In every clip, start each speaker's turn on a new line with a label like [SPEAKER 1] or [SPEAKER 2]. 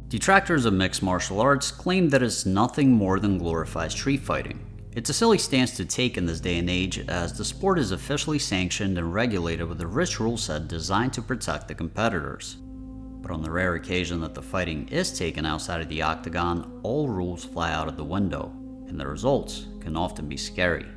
[SPEAKER 1] Detractors of mixed martial arts claim that it's nothing more than glorified street fighting. It's a silly stance to take in this day and age, as the sport is officially sanctioned and regulated with a rich rule set designed to protect the competitors. But on the rare occasion that the fighting is taken outside of the octagon, all rules fly out of the window, and the results can often be scary.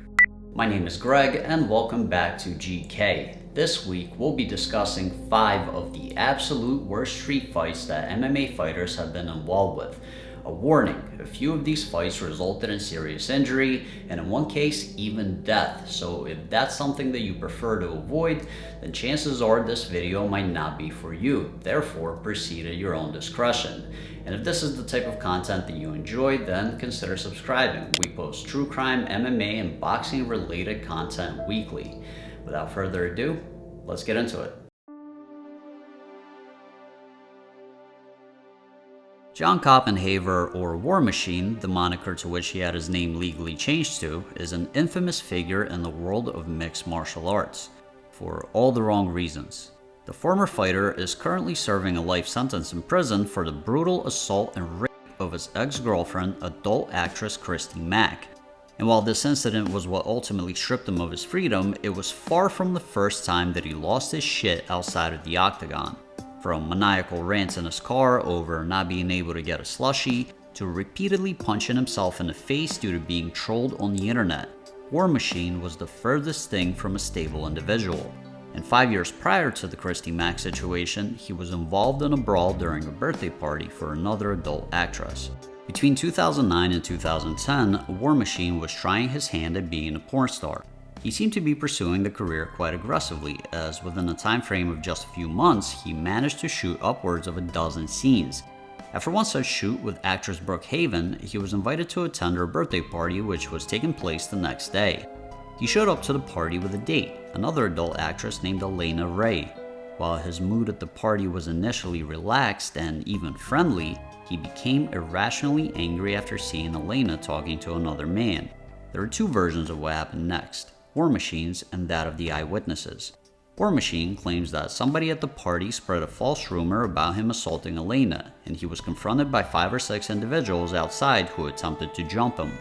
[SPEAKER 1] My name is Greg, and welcome back to GK. This week, we'll be discussing 5 of the absolute worst street fights that MMA fighters have been involved with. A warning, a few of these fights resulted in serious injury, and in one case, even death. So if that's something that you prefer to avoid, then chances are this video might not be for you. Therefore, proceed at your own discretion. And if this is the type of content that you enjoy, then consider subscribing. We post true crime, MMA, and boxing related content weekly. Without further ado, let's get into it. John Koppenhaver, or War Machine, the moniker to which he had his name legally changed to, is an infamous figure in the world of mixed martial arts, for all the wrong reasons. The former fighter is currently serving a life sentence in prison for the brutal assault and rape of his ex-girlfriend, adult actress Christy Mack. And while this incident was what ultimately stripped him of his freedom, it was far from the first time that he lost his shit outside of the octagon. From maniacal rants in his car over not being able to get a slushie, to repeatedly punching himself in the face due to being trolled on the internet, War Machine was the furthest thing from a stable individual. And 5 years prior to the Christy Mack situation, he was involved in a brawl during a birthday party for another adult actress. Between 2009 and 2010, War Machine was trying his hand at being a porn star. He seemed to be pursuing the career quite aggressively, as within a time frame of just a few months, he managed to shoot upwards of a dozen scenes. After one such shoot with actress Brooke Haven, he was invited to attend her birthday party, which was taking place the next day. He showed up to the party with a date, another adult actress named Elena Ray. While his mood at the party was initially relaxed and even friendly, he became irrationally angry after seeing Elena talking to another man. There are 2 versions of what happened next, War Machine's and that of the eyewitnesses. War Machine claims that somebody at the party spread a false rumor about him assaulting Elena, and he was confronted by 5 or 6 individuals outside who attempted to jump him.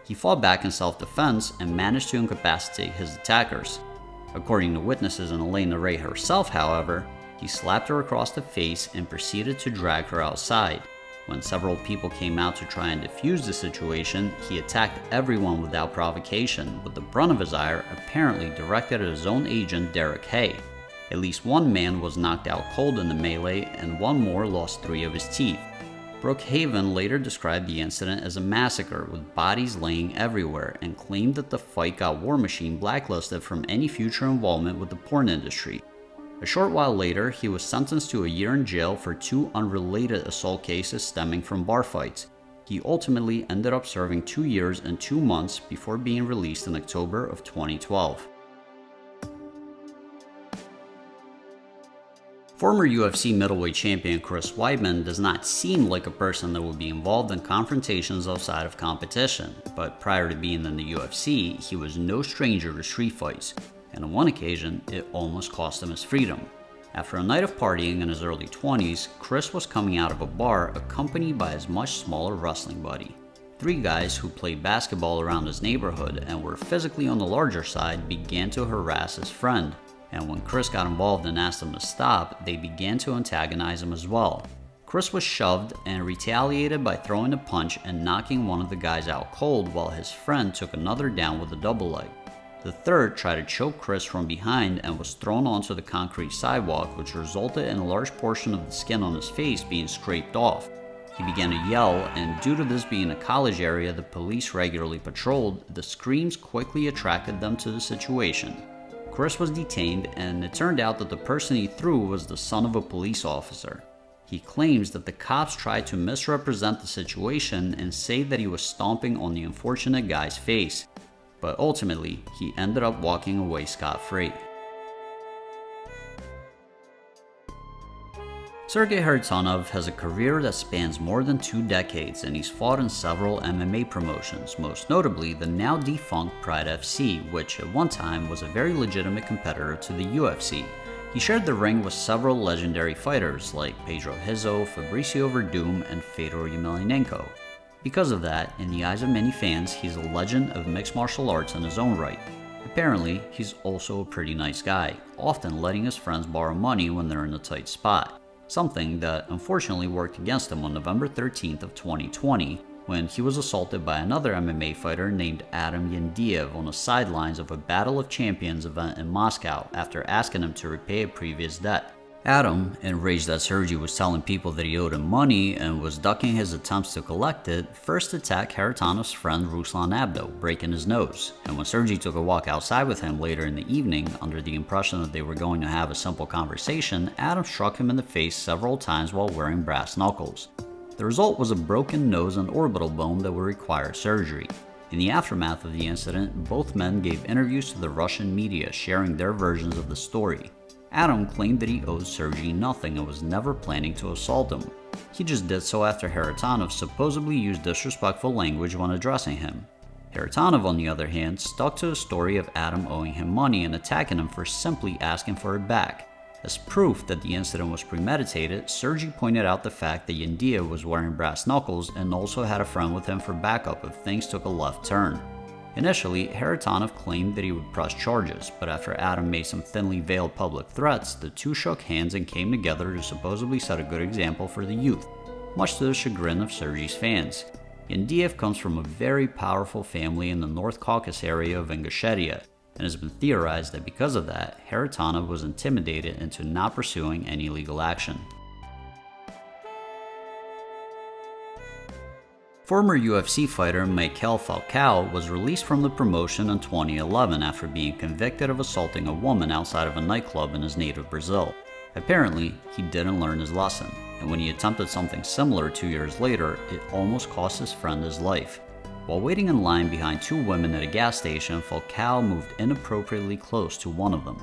[SPEAKER 1] He fought back in self-defense and managed to incapacitate his attackers. According to witnesses and Elena Ray herself, however, he slapped her across the face and proceeded to drag her outside. When several people came out to try and defuse the situation, he attacked everyone without provocation, with the brunt of his ire apparently directed at his own agent Derek Hay. At least 1 man was knocked out cold in the melee, and 1 more lost 3 of his teeth. Brooke Haven later described the incident as a massacre with bodies laying everywhere, and claimed that the fight got War Machine blacklisted from any future involvement with the porn industry. A short while later, he was sentenced to a year in jail for 2 unrelated assault cases stemming from bar fights. He ultimately ended up serving 2 years and 2 months before being released in October of 2012. Former UFC middleweight champion Chris Weidman does not seem like a person that would be involved in confrontations outside of competition, but prior to being in the UFC, he was no stranger to street fights, and on one occasion, it almost cost him his freedom. After a night of partying in his early 20s, Chris was coming out of a bar accompanied by his much smaller wrestling buddy. 3 guys who played basketball around his neighborhood and were physically on the larger side began to harass his friend. And when Chris got involved and asked him to stop, they began to antagonize him as well. Chris was shoved and retaliated by throwing a punch and knocking one of the guys out cold, while his friend took another down with a double leg. The third tried to choke Chris from behind and was thrown onto the concrete sidewalk, which resulted in a large portion of the skin on his face being scraped off. He began to yell, and due to this being a college area the police regularly patrolled, the screams quickly attracted them to the situation. Chris was detained, and it turned out that the person he threw was the son of a police officer. He claims that the cops tried to misrepresent the situation and say that he was stomping on the unfortunate guy's face, but ultimately he ended up walking away scot-free. Sergey Nazarov has a career that spans more than 2 decades, and he's fought in several MMA promotions, most notably the now defunct Pride FC, which at one time was a very legitimate competitor to the UFC. He shared the ring with several legendary fighters like Pedro Hizo, Fabricio Verdum, and Fedor Emelianenko. Because of that, in the eyes of many fans, he's a legend of mixed martial arts in his own right. Apparently, he's also a pretty nice guy, often letting his friends borrow money when they're in a tight spot, something that unfortunately worked against him on November 13th of 2020 when he was assaulted by another MMA fighter named Adam Yandiev on the sidelines of a Battle of Champions event in Moscow after asking him to repay a previous debt. Adam, enraged that Sergey was telling people that he owed him money and was ducking his attempts to collect it, first attacked Haritanov's friend Ruslan Abdo, breaking his nose. And when Sergey took a walk outside with him later in the evening, under the impression that they were going to have a simple conversation, Adam struck him in the face several times while wearing brass knuckles. The result was a broken nose and orbital bone that would require surgery. In the aftermath of the incident, both men gave interviews to the Russian media sharing their versions of the story. Adam claimed that he owed Sergey nothing and was never planning to assault him. He just did so after Haritonov supposedly used disrespectful language when addressing him. Haritonov, on the other hand, stuck to the story of Adam owing him money and attacking him for simply asking for it back. As proof that the incident was premeditated, Sergey pointed out the fact that Yandiev was wearing brass knuckles and also had a friend with him for backup if things took a left turn. Initially, Haritonov claimed that he would press charges, but after Adam made some thinly veiled public threats, the two shook hands and came together to supposedly set a good example for the youth, much to the chagrin of Sergey's fans. Yandiev comes from a very powerful family in the North Caucasus area of Ingushetia, and has been theorized that because of that, Haritonov was intimidated into not pursuing any legal action. Former UFC fighter Mikhail Falcao was released from the promotion in 2011 after being convicted of assaulting a woman outside of a nightclub in his native Brazil. Apparently, he didn't learn his lesson, and when he attempted something similar 2 years later, it almost cost his friend his life. While waiting in line behind two women at a gas station, Falcao moved inappropriately close to one of them.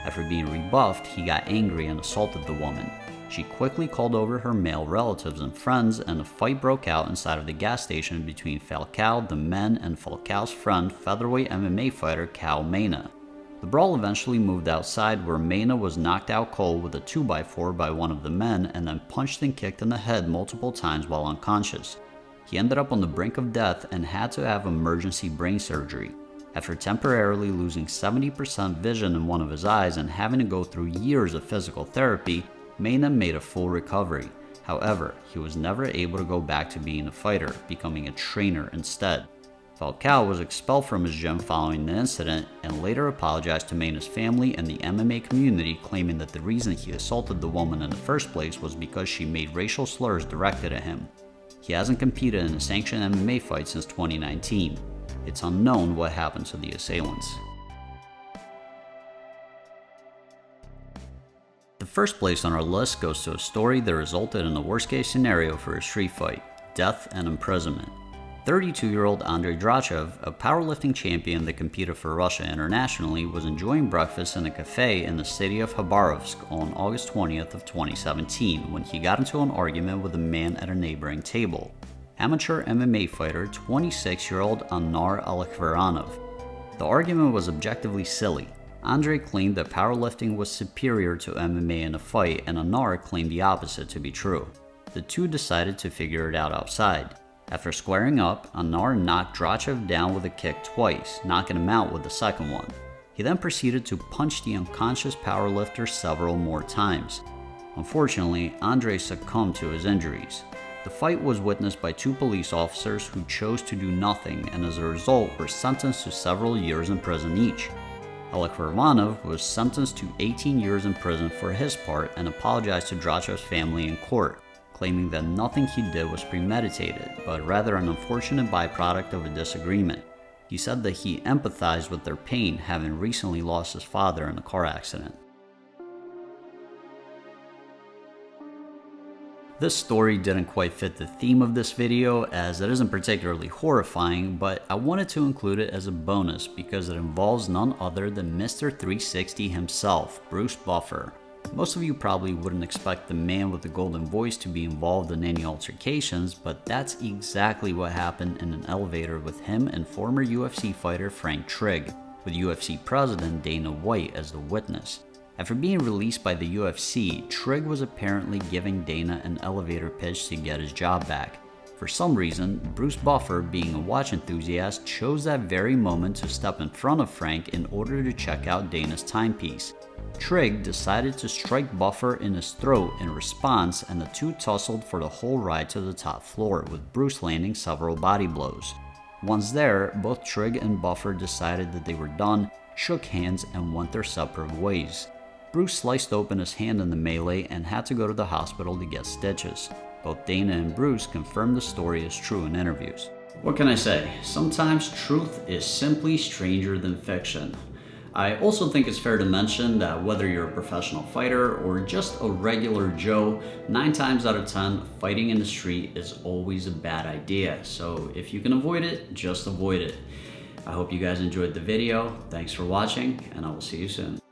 [SPEAKER 1] After being rebuffed, he got angry and assaulted the woman. She quickly called over her male relatives and friends, and a fight broke out inside of the gas station between Falcao, the men, and Falcao's friend, featherweight MMA fighter Cal Mena. The brawl eventually moved outside, where Mena was knocked out cold with a 2x4 by one of the men and then punched and kicked in the head multiple times while unconscious. He ended up on the brink of death and had to have emergency brain surgery. After temporarily losing 70% vision in one of his eyes and having to go through years of physical therapy, Mena made a full recovery. However, he was never able to go back to being a fighter, becoming a trainer instead. Falcao was expelled from his gym following the incident and later apologized to Mena's family and the MMA community, claiming that the reason he assaulted the woman in the first place was because she made racial slurs directed at him. He hasn't competed in a sanctioned MMA fight since 2019. It's unknown what happened to the assailants. The first place on our list goes to a story that resulted in the worst case scenario for a street fight: death and imprisonment. 32-year-old Andrei Drachev, a powerlifting champion that competed for Russia internationally, was enjoying breakfast in a cafe in the city of Khabarovsk on August 20th of 2017 when he got into an argument with a man at a neighboring table. Amateur MMA fighter 26-year-old Anar Alekveranov. The argument was objectively silly. Andrei claimed that powerlifting was superior to MMA in a fight, and Anar claimed the opposite to be true. The two decided to figure it out outside. After squaring up, Anar knocked Drachev down with a kick twice, knocking him out with the second one. He then proceeded to punch the unconscious powerlifter several more times. Unfortunately, Andrei succumbed to his injuries. The fight was witnessed by two police officers who chose to do nothing and as a result were sentenced to several years in prison each. Alekveranov was sentenced to 18 years in prison for his part and apologized to Drachev's family in court, claiming that nothing he did was premeditated, but rather an unfortunate byproduct of a disagreement. He said that he empathized with their pain, having recently lost his father in a car accident. This story didn't quite fit the theme of this video, as it isn't particularly horrifying, but I wanted to include it as a bonus because it involves none other than Mr. 360 himself, Bruce Buffer. Most of you probably wouldn't expect the man with the golden voice to be involved in any altercations, but that's exactly what happened in an elevator with him and former UFC fighter Frank Trigg, with UFC president Dana White as the witness. After being released by the UFC, Trigg was apparently giving Dana an elevator pitch to get his job back. For some reason, Bruce Buffer, being a watch enthusiast, chose that very moment to step in front of Frank in order to check out Dana's timepiece. Trigg decided to strike Buffer in his throat in response, and the two tussled for the whole ride to the top floor, with Bruce landing several body blows. Once there, both Trigg and Buffer decided that they were done, shook hands, and went their separate ways. Bruce sliced open his hand in the melee and had to go to the hospital to get stitches. Both Dana and Bruce confirmed the story as true in interviews. What can I say? Sometimes truth is simply stranger than fiction. I also think it's fair to mention that whether you're a professional fighter or just a regular Joe, 9 times out of 10, fighting in the street is always a bad idea. So if you can avoid it, just avoid it. I hope you guys enjoyed the video. Thanks for watching, and I will see you soon.